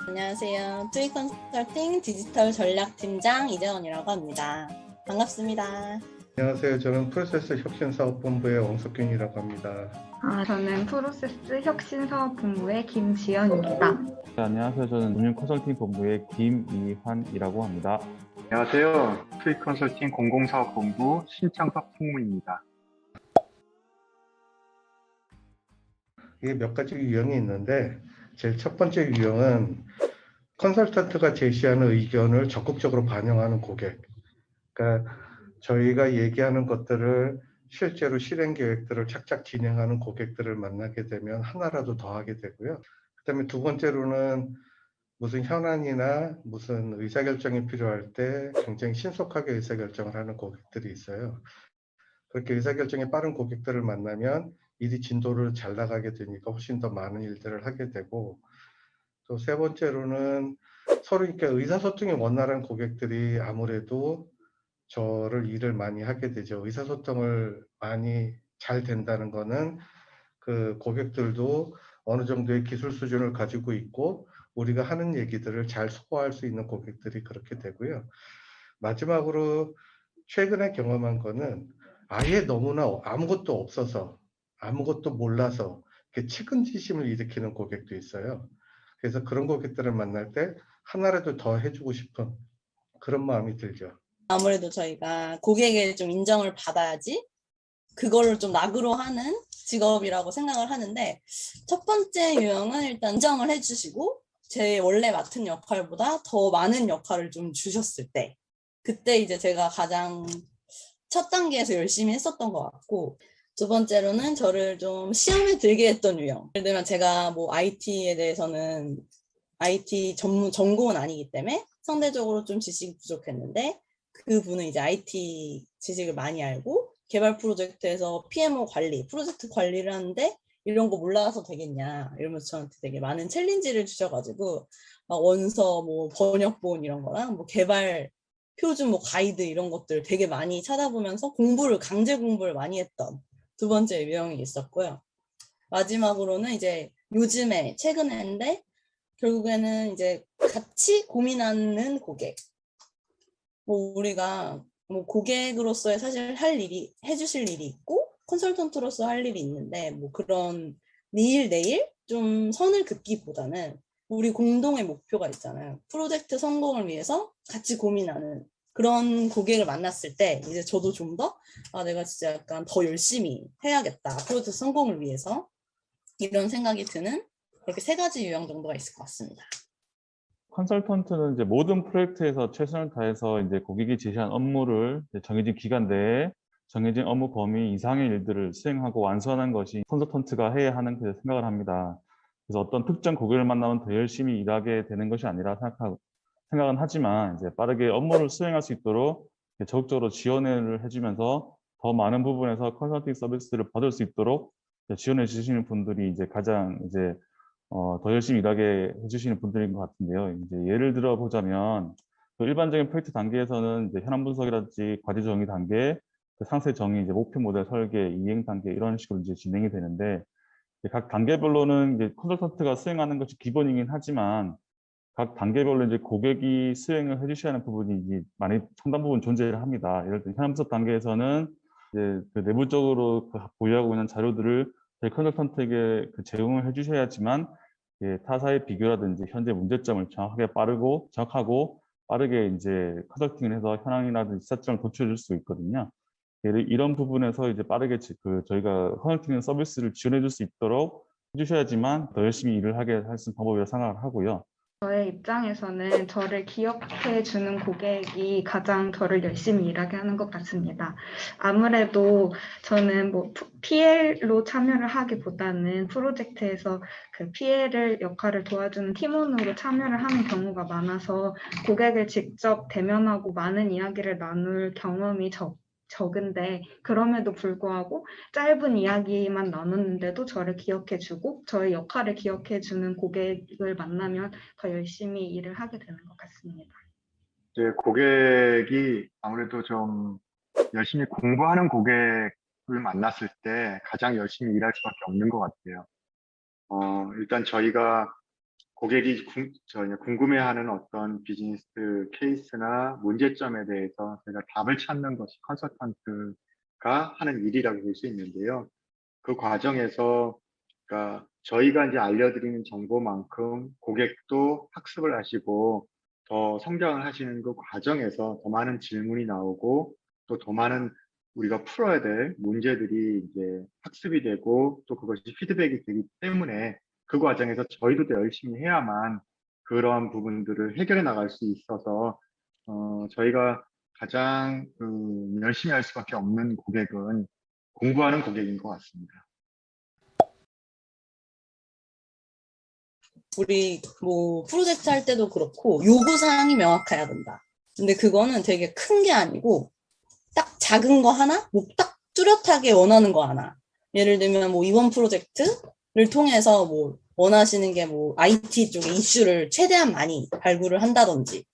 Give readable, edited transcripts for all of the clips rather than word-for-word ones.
안녕하세요. 투이 컨설팅 디지털 전략팀장 이재원이라고 합니다. 반갑습니다. 안녕하세요. 저는 프로세스 혁신사업본부의 왕석균이라고 합니다. 저는 프로세스 혁신사업본부의 김지연입니다. 네, 안녕하세요. 저는 운영 컨설팅 본부의 김이환이라고 합니다. 안녕하세요. 투이 컨설팅 공공사업본부 신창석 총무입니다. 이게 몇 가지 유형이 있는데 제일 첫 번째 유형은 컨설턴트가 제시하는 의견을 적극적으로 반영하는 고객. 그러니까 저희가 얘기하는 것들을 실제로 실행 계획들을 착착 진행하는 고객들을 만나게 되면 하나라도 더 하게 되고요. 그다음에 두 번째로는 무슨 현안이나 무슨 의사결정이 필요할 때 굉장히 신속하게 의사결정을 하는 고객들이 있어요. 그렇게 의사결정이 빠른 고객들을 만나면 일이 진도를 잘 나가게 되니까 훨씬 더 많은 일들을 하게 되고, 또 세 번째로는 서로 이렇게 의사소통이 원활한 고객들이 아무래도 저를 일을 많이 하게 되죠. 의사소통을 많이 잘 된다는 거는 그 고객들도 어느 정도의 기술 수준을 가지고 있고 우리가 하는 얘기들을 잘 소화할 수 있는 고객들이 그렇게 되고요. 마지막으로 최근에 경험한 거는 아예 너무나 아무것도 없어서 아무것도 몰라서 이렇게 측은지심을 일으키는 고객도 있어요. 그래서 그런 고객들을 만날 때 하나라도 더 해주고 싶은 그런 마음이 들죠. 아무래도 저희가 고객의 좀 인정을 받아야지 그거를 좀 낙으로 하는 직업이라고 생각을 하는데, 첫 번째 유형은 일단 인정을 해주시고 제 원래 맡은 역할보다 더 많은 역할을 좀 주셨을 때, 그때 이제 제가 가장 첫 단계에서 열심히 했었던 것 같고, 두 번째로는 저를 좀 시험에 들게 했던 유형. 예를 들면 제가 뭐 IT에 대해서는 IT 전공은 아니기 때문에 상대적으로 좀 지식이 부족했는데, 그분은 이제 IT 지식을 많이 알고 개발 프로젝트에서 PMO 관리, 프로젝트 관리를 하는데 이런 거 몰라서 되겠냐 이러면서 저한테 되게 많은 챌린지를 주셔가지고, 막 원서 뭐 번역본 이런 거랑 뭐 개발 표준 뭐 가이드 이런 것들 되게 많이 찾아보면서 강제 공부를 많이 했던 두 번째 유형이 있었고요. 마지막으로는 이제 요즘에 최근에인데 결국에는 이제 같이 고민하는 고객. 뭐 우리가 뭐 고객으로서의 사실 해주실 일이 있고 컨설턴트로서 할 일이 있는데, 뭐 그런 니 내일 좀 선을 긋기보다는 우리 공동의 목표가 있잖아요. 프로젝트 성공을 위해서 같이 고민하는 그런 고객을 만났을 때 이제 저도 좀 더 내가 진짜 약간 더 열심히 해야겠다 프로젝트 성공을 위해서, 이런 생각이 드는 그렇게 세 가지 유형 정도가 있을 것 같습니다. 컨설턴트는 이제 모든 프로젝트에서 최선을 다해서 이제 고객이 제시한 업무를 정해진 기간 내에 정해진 업무 범위 이상의 일들을 수행하고 완수하는 것이 컨설턴트가 해야 하는 생각을 합니다. 그래서 어떤 특정 고객을 만나면 더 열심히 일하게 되는 것이 아니라 생각은 하지만 이제 빠르게 업무를 수행할 수 있도록 적극적으로 지원을 해주면서 더 많은 부분에서 컨설팅 서비스를 받을 수 있도록 지원해 주시는 분들이 이제 가장 이제 더 열심히 일하게 해주시는 분들인 것 같은데요. 이제 예를 들어 보자면 그 일반적인 프로젝트 단계에서는 이제 현안 분석이라든지 과제 정의 단계, 그 상세 정의, 이제 목표 모델 설계, 이행 단계 이런 식으로 이제 진행이 되는데, 이제 각 단계별로는 이제 컨설턴트가 수행하는 것이 기본이긴 하지만 각 단계별로 이제 고객이 수행을 해주셔야 하는 부분이 이제 많이 상당 부분 존재를 합니다. 예를 들어 현안 분석 단계에서는 이제 그 내부적으로 보유하고 있는 자료들을 저희 컨설턴트에게 제공을 해주셔야지만 타사의 비교라든지 현재 문제점을 정확하게 정확하고 빠르게 이제 컨설팅을 해서 현황이라든지 시사점을 도출해 줄 수 있거든요. 이런 부분에서 이제 빠르게 저희가 컨설팅 서비스를 지원해 줄 수 있도록 해주셔야지만 더 열심히 일을 하게 할 수 있는 방법이라고 생각을 하고요. 저의 입장에서는 저를 기억해 주는 고객이 가장 저를 열심히 일하게 하는 것 같습니다. 아무래도 저는 뭐 PL로 참여를 하기보다는 프로젝트에서 그 PL을 역할을 도와주는 팀원으로 참여를 하는 경우가 많아서 고객을 직접 대면하고 많은 이야기를 나눌 경험이 적은데, 그럼에도 불구하고 짧은 이야기만 나눴는데도 저를 기억해주고 저의 역할을 기억해주는 고객을 만나면 더 열심히 일을 하게 되는 것 같습니다. 이제 고객이 아무래도 좀 열심히 공부하는 고객을 만났을 때 가장 열심히 일할 수밖에 없는 것 같아요. 일단 저희가 고객이 궁금해하는 어떤 비즈니스 케이스나 문제점에 대해서 저희가 답을 찾는 것이 컨설턴트가 하는 일이라고 볼 수 있는데요. 그 과정에서 그러니까 저희가 이제 알려드리는 정보만큼 고객도 학습을 하시고 더 성장을 하시는 그 과정에서 더 많은 질문이 나오고 또 더 많은 우리가 풀어야 될 문제들이 이제 학습이 되고 또 그것이 피드백이 되기 때문에 그 과정에서 저희도 더 열심히 해야만 그런 부분들을 해결해 나갈 수 있어서 저희가 가장 열심히 할 수밖에 없는 고객은 공부하는 고객인 것 같습니다. 우리 뭐 프로젝트 할 때도 그렇고 요구사항이 명확해야 된다. 근데 그거는 되게 큰 게 아니고 딱 작은 거 하나, 뭐 딱 뚜렷하게 원하는 거 하나. 예를 들면 뭐 이번 프로젝트를 통해서 뭐 원하시는 게 뭐 IT 쪽의 이슈를 최대한 많이 발굴을 한다든지,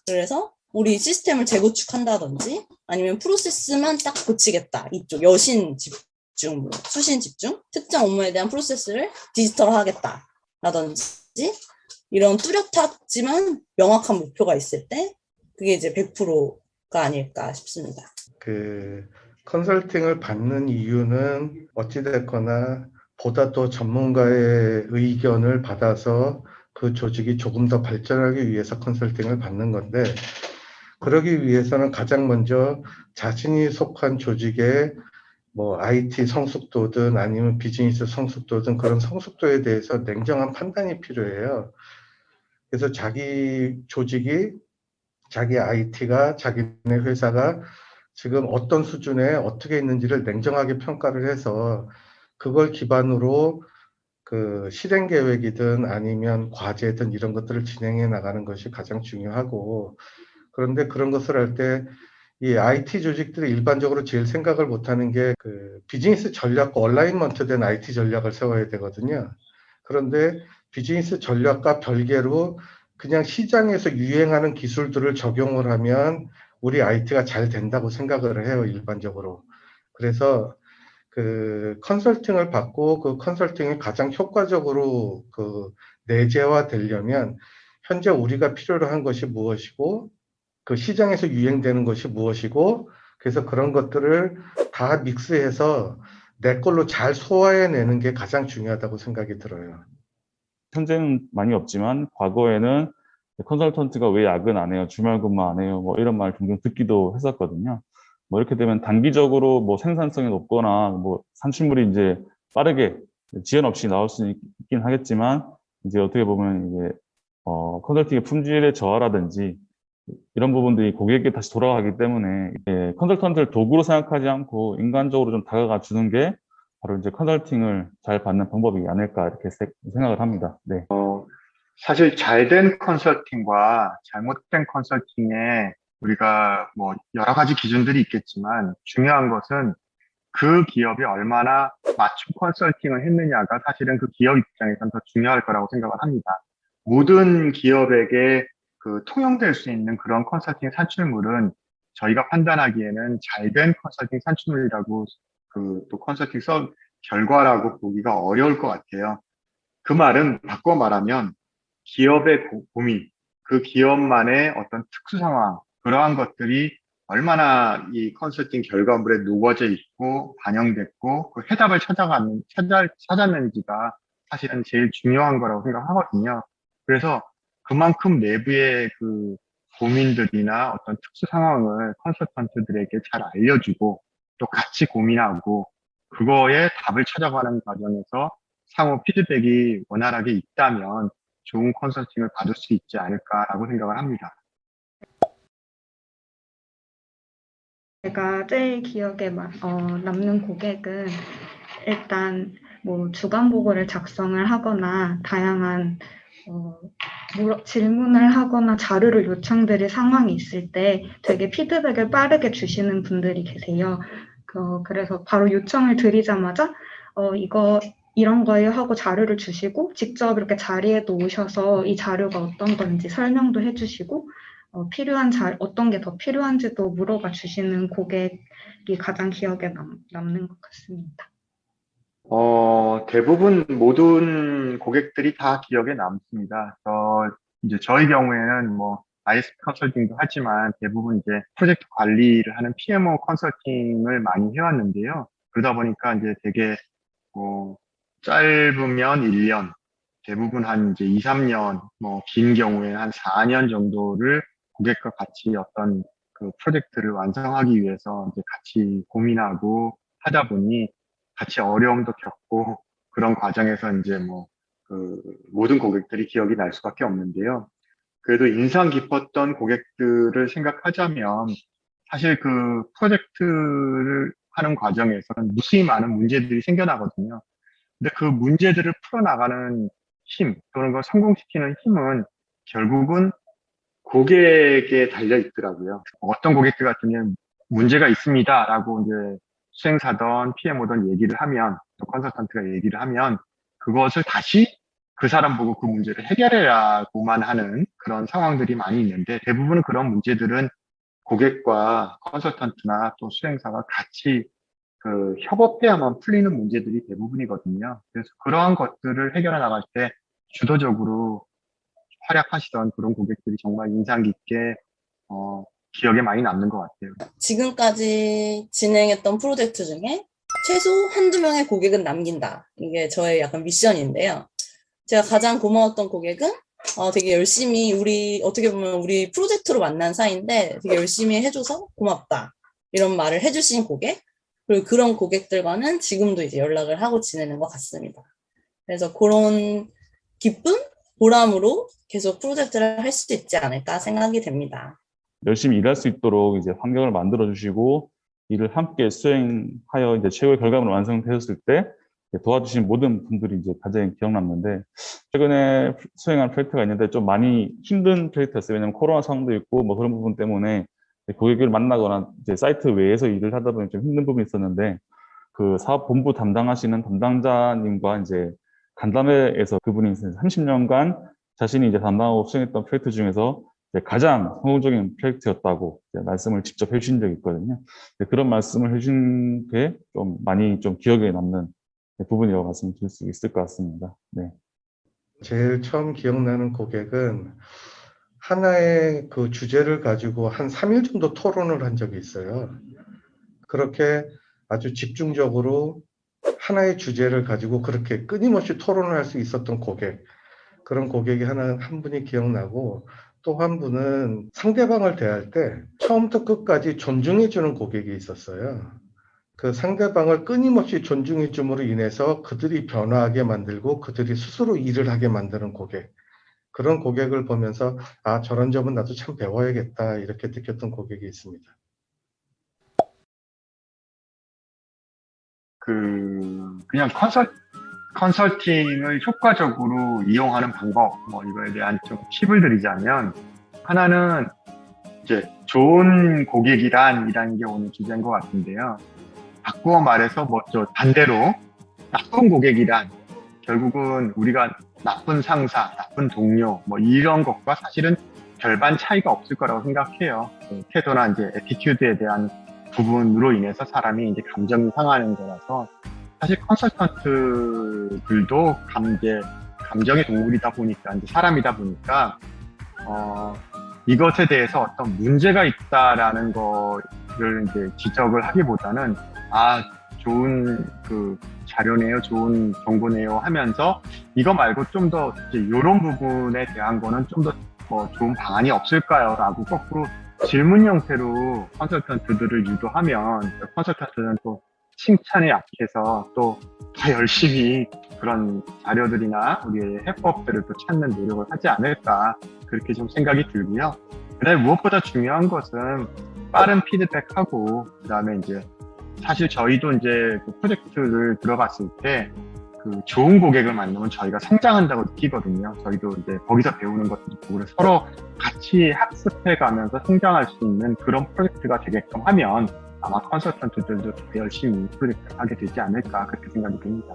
그래서 우리 시스템을 재구축한다든지, 아니면 프로세스만 딱 고치겠다. 이쪽 여신 집중, 뭐 수신 집중, 특정 업무에 대한 프로세스를 디지털화하겠다. 라든지 이런 뚜렷하지만 명확한 목표가 있을 때 그게 이제 100%가 아닐까 싶습니다. 그 컨설팅을 받는 이유는 어찌됐거나 보다 더 전문가의 의견을 받아서 그 조직이 조금 더 발전하기 위해서 컨설팅을 받는 건데, 그러기 위해서는 가장 먼저 자신이 속한 조직의 뭐 IT 성숙도든 아니면 비즈니스 성숙도든 그런 성숙도에 대해서 냉정한 판단이 필요해요. 그래서 자기 조직이, 자기 IT가, 자기네 회사가 지금 어떤 수준에 어떻게 있는지를 냉정하게 평가를 해서 그걸 기반으로 그 실행 계획이든 아니면 과제든 이런 것들을 진행해 나가는 것이 가장 중요하고, 그런데 그런 것을 할 때 이 IT 조직들이 일반적으로 제일 생각을 못하는 게 그 비즈니스 전략과 얼라인먼트된 IT 전략을 세워야 되거든요. 그런데 비즈니스 전략과 별개로 그냥 시장에서 유행하는 기술들을 적용을 하면 우리 IT가 잘 된다고 생각을 해요, 일반적으로. 그래서 그 컨설팅을 받고 그 컨설팅이 가장 효과적으로 그 내재화 되려면 현재 우리가 필요로 한 것이 무엇이고 그 시장에서 유행되는 것이 무엇이고, 그래서 그런 것들을 다 믹스해서 내 걸로 잘 소화해내는 게 가장 중요하다고 생각이 들어요. 현재는 많이 없지만 과거에는 컨설턴트가 왜 야근 안 해요? 주말 근무 안 해요? 뭐 이런 말 종종 듣기도 했었거든요. 뭐 이렇게 되면 단기적으로 뭐 생산성이 높거나 뭐 산출물이 이제 빠르게 지연 없이 나올 수 있긴 하겠지만, 이제 어떻게 보면 이게 컨설팅의 품질의 저하라든지 이런 부분들이 고객에게 다시 돌아가기 때문에 컨설턴트를 도구로 생각하지 않고 인간적으로 좀 다가가 주는 게 바로 이제 컨설팅을 잘 받는 방법이 아닐까 이렇게 생각을 합니다. 네. 사실 잘된 컨설팅과 잘못된 컨설팅에 우리가 뭐 여러 가지 기준들이 있겠지만 중요한 것은 그 기업이 얼마나 맞춤 컨설팅을 했느냐가 사실은 그 기업 입장에서는 더 중요할 거라고 생각을 합니다. 모든 기업에게 그 통용될 수 있는 그런 컨설팅 산출물은 저희가 판단하기에는 잘된 컨설팅 산출물이라고 또 컨설팅 결과라고 보기가 어려울 것 같아요. 그 말은 바꿔 말하면 기업의 고민, 그 기업만의 어떤 특수 상황, 그러한 것들이 얼마나 이 컨설팅 결과물에 녹아져 있고 반영됐고 그 해답을 찾았는지가 사실은 제일 중요한 거라고 생각하거든요. 그래서 그만큼 내부의 그 고민들이나 어떤 특수 상황을 컨설턴트들에게 잘 알려주고 또 같이 고민하고 그거에 답을 찾아가는 과정에서 상호 피드백이 원활하게 있다면 좋은 컨설팅을 받을 수 있지 않을까라고 생각을 합니다. 제가 제일 기억에 남는 고객은 일단 뭐 주간 보고를 작성을 하거나 다양한 질문을 하거나 자료를 요청드릴 상황이 있을 때 되게 피드백을 빠르게 주시는 분들이 계세요. 그래서 바로 요청을 드리자마자 이런 거예요 하고 자료를 주시고 직접 이렇게 자리에도 오셔서 이 자료가 어떤 건지 설명도 해주시고 어떤 게 더 필요한지도 물어봐 주시는 고객이 가장 기억에 남는 것 같습니다. 대부분 모든 고객들이 다 기억에 남습니다. 이제 저희 경우에는 뭐 ISP 컨설팅도 하지만 대부분 이제 프로젝트 관리를 하는 PMO 컨설팅을 많이 해왔는데요. 그러다 보니까 이제 되게 짧으면 1년, 대부분 한 이제 2, 3년, 뭐 긴 경우에는 한 4년 정도를 고객과 같이 어떤 그 프로젝트를 완성하기 위해서 이제 같이 고민하고 하다 보니 같이 어려움도 겪고 그런 과정에서 이제 모든 고객들이 기억이 날 수밖에 없는데요. 그래도 인상 깊었던 고객들을 생각하자면 사실 그 프로젝트를 하는 과정에서는 무수히 많은 문제들이 생겨나거든요. 근데 그 문제들을 풀어나가는 힘 또는 그걸 성공시키는 힘은 결국은 고객에 달려 있더라고요. 어떤 고객들 같은 경우는 문제가 있습니다라고 이제 수행사든 PM오든 얘기를 하면, 또 컨설턴트가 얘기를 하면 그것을 다시 그 사람 보고 그 문제를 해결해라고만 하는 그런 상황들이 많이 있는데, 대부분 그런 문제들은 고객과 컨설턴트나 또 수행사가 같이 그 협업해야만 풀리는 문제들이 대부분이거든요. 그래서 그러한 것들을 해결해 나갈 때 주도적으로 활약하시던 그런 고객들이 정말 인상 깊게 기억에 많이 남는 것 같아요. 지금까지 진행했던 프로젝트 중에 최소 한두 명의 고객은 남긴다. 이게 저의 약간 미션인데요. 제가 가장 고마웠던 고객은 되게 열심히 어떻게 보면 우리 프로젝트로 만난 사이인데 되게 열심히 해줘서 고맙다. 이런 말을 해주신 고객. 그리고 그런 고객들과는 지금도 이제 연락을 하고 지내는 것 같습니다. 그래서 그런 기쁨, 보람으로 계속 프로젝트를 할 수 있지 않을까 생각이 됩니다. 열심히 일할 수 있도록 이제 환경을 만들어 주시고 일을 함께 수행하여 이제 최고의 결과물을 완성되었을 때 도와주신 모든 분들이 이제 가장 기억 남는데, 최근에 수행한 프로젝트가 있는데 좀 많이 힘든 프로젝트였어요. 왜냐면 코로나 상황도 있고 뭐 그런 부분 때문에 고객을 만나거나 이제 사이트 외에서 일을 하다 보니 좀 힘든 부분이 있었는데, 그 사업 본부 담당하시는 담당자님과 이제 간담회에서 그분이 30년간 자신이 이제 담당하고 수행했던 프로젝트 중에서 가장 성공적인 프로젝트였다고 말씀을 직접 해주신 적이 있거든요. 그런 말씀을 해주신 게 좀 많이 좀 기억에 남는 부분이라고 말씀드릴 수 있을 것 같습니다. 네. 제일 처음 기억나는 고객은 하나의 그 주제를 가지고 한 3일 정도 토론을 한 적이 있어요. 그렇게 아주 집중적으로 하나의 주제를 가지고 그렇게 끊임없이 토론을 할 수 있었던 고객, 그런 고객이 한 분이 기억나고, 또 한 분은 상대방을 대할 때 처음부터 끝까지 존중해주는 고객이 있었어요. 그 상대방을 끊임없이 존중해줌으로 인해서 그들이 변화하게 만들고 그들이 스스로 일을 하게 만드는 고객, 그런 고객을 보면서 저런 점은 나도 참 배워야겠다 이렇게 느꼈던 고객이 있습니다. 그냥 컨설팅을 효과적으로 이용하는 방법, 이거에 대한 좀 팁을 드리자면, 하나는 이제 좋은 고객이란이라는 게 오늘 주제인 것 같은데요. 바꾸어 말해서 반대로 나쁜 고객이란, 결국은 우리가 나쁜 상사, 나쁜 동료, 이런 것과 사실은 별반 차이가 없을 거라고 생각해요. 태도나 이제 애티튜드에 대한 부분으로 인해서 사람이 이제 감정이 상하는 거라서, 사실 컨설턴트들도 감정의 동물이다 보니까, 이제 사람이다 보니까, 이것에 대해서 어떤 문제가 있다라는 거를 이제 지적을 하기보다는, 좋은 자료네요, 좋은 정보네요 하면서, 이거 말고 좀 더 이런 부분에 대한 거는 좀 더 좋은 방안이 없을까요? 라고 거꾸로 질문 형태로 컨설턴트들을 유도하면, 컨설턴트는 또 칭찬에 약해서 또 더 열심히 그런 자료들이나 우리의 해법들을 또 찾는 노력을 하지 않을까, 그렇게 좀 생각이 들고요. 그다음에 무엇보다 중요한 것은 빠른 피드백하고, 그다음에 이제 사실 저희도 이제 그 프로젝트를 들어갔을 때 좋은 고객을 만나면 저희가 성장한다고 느끼거든요. 저희도 이제 거기서 배우는 것들도 보고 서로 같이 학습해 가면서 성장할 수 있는 그런 프로젝트가 되게끔 하면 아마 컨설턴트들도 더 열심히 프로젝트를 하게 되지 않을까, 그렇게 생각이 듭니다.